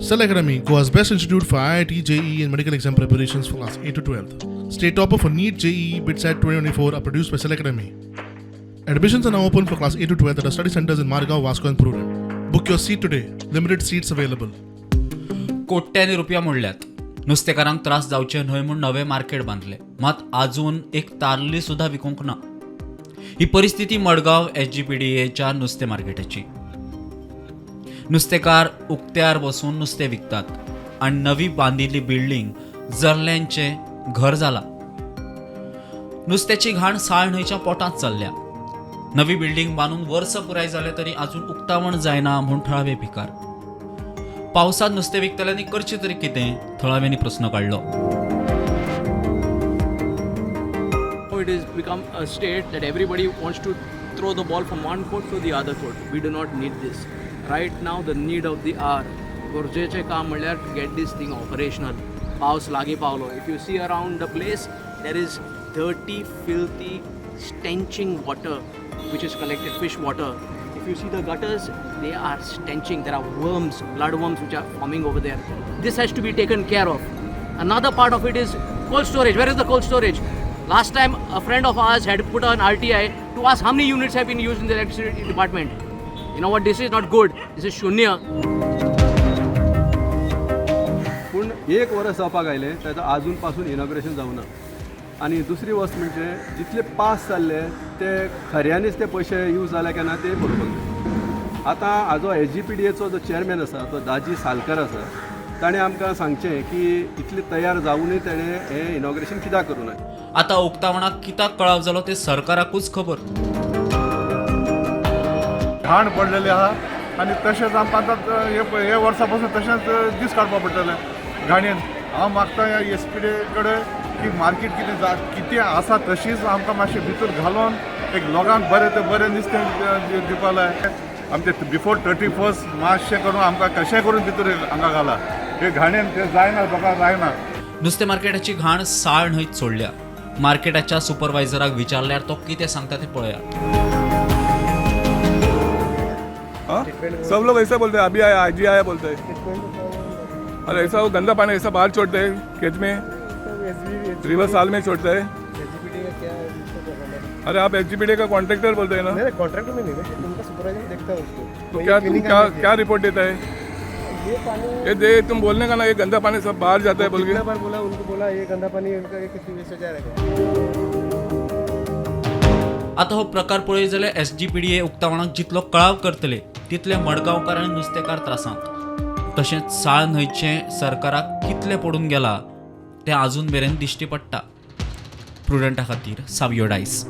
Cell Academy, Goa's best institute for IIT, JEE and medical exam preparations for class 8 to 12th. State topper for NEET, JEE, BITSAT 2024 are produced by Cell Academy. Admissions are now open for class 8 to 12th at our study centers in Margao, Vasco and Prudent. Book your seat today. Limited seats available. कोट्यांनी रुपया मोडल्यात. नुस्तेकारांक त्रास जावचे न्हय म्हूण नवे market बांधले, मात आजून एक तारली सुद्धा विकूंक ना. ही परिस्थिती मडगाव SGPDAच्या नुस्ते मार्केटाची. नुस्तेकार उक्त्यार बसून नुस्तें विकतात आणि नवी बांदिल्ली बिल्डिंग जरल्यांचे घर जाला. नुस्त्याची घाण साळ न्हंयच्या पोटांत चल्ल्या. नवी बिल्डिंग बांदून वर्स पुराय जाले तरी अजून उक्तावण जायना म्हूण थळावे पिकार. पावसात नुस्तें विकतल्यांनी करचें तरी कितें, थळाव्यांनी प्रस्न काडलो. It has become a state that everybody wants to throw the ball from one court to the other court. We do not need this. Right now the need of the hour. गरजेचे काम म्हणल्यार to get this thing operational. पावस लागीं पावलो. If you see around the place, there is dirty, filthy, stenching water which is collected, fish water. If you see the gutters, they are stenching. There are worms, bloodworms which are forming over there. This has to be taken care of. Another part of it is cold storage. Where is the cold storage? Last time a friend of ours had put an RTI to ask how many units have been used in the electricity department. You know what, this is not good. This is shunya. पूण एक वर्स जावपाक आयलें ताचो आजून पासून inauguration जावना. आनी दुसरी वस्त म्हणजे जितले पास जाल्ले ते खऱ्यांनीच ते पयशे यूज जाले काय ना ते पळोवपाक जाय. आतां हाजो SGPDAचो जो चेअरमॅन आसा तो दाजी सालकर आसा, ताणें आमकां सांगचें की इतले तयार जावनूय ताणें हें इनॉग्रेशन कित्याक करूं ना. आता उक्तावणाक कित्याक कळाव जालो ते सरकाराकूच खबर. घाण पडलेली आहा आनी तशेंच आमकां आतां हे वर्सा पासून तशेंच दीस काडपा पडटले घाणयेन. हांव मागता ह्या SPDA कडेन की मार्केट कितें आसा तशीच आमकां मातशें भितर घालून एक लोकांक बरें नुस्तें दिवपा जाय. आमचे बिफोर 31st मातशें करून आमकां कशें करून भितर हांगा घाला. हे घाणेन तें जायना, लोकांक जायना. नुस्तें मार्केटाची घाण साळ न्हंयत सोडल्या. मार्केटाच्या सुपरवायझराक विचारल्यार तो कितें सांगता ते पळया. सब लोग ऐसा बोलते हैं, अभी आया IG आया बोलते हैं. अरे ऐसा वो गंदा पानी ऐसा बाहर छोड़ते हैं खेत में, रिवर साल में छोड़ते हैं. अरे आप SGPDA का कॉन्ट्रैक्टर बोलते हैं ना? मेरे कॉन्ट्रैक्टर में नहीं है, उनका सुपरवाइजर देखता है उसको. तो क्या रिपोर्ट देता है? ये पानी ये दे तुम बोलने का ना, ये गंदा पानी सब बाहर जाता है बोल के. कितना बार बोला उनको, बोला ये गंदा पानी उनका किसी वेस्ट जा रहा है. आता हो प्रकार पळय जाल्यार SGPDA उक्तावणाक जितलो कळाव करतले तितले मडगांवकार आनी नुस्तेकार त्रासांत. तशेंच साळ न्हंयचें सरकाराक कितलें पडून गेलां तें आजून मेरेन दिश्टी पडटा. प्रुडंटा खातीर सावियो डायस.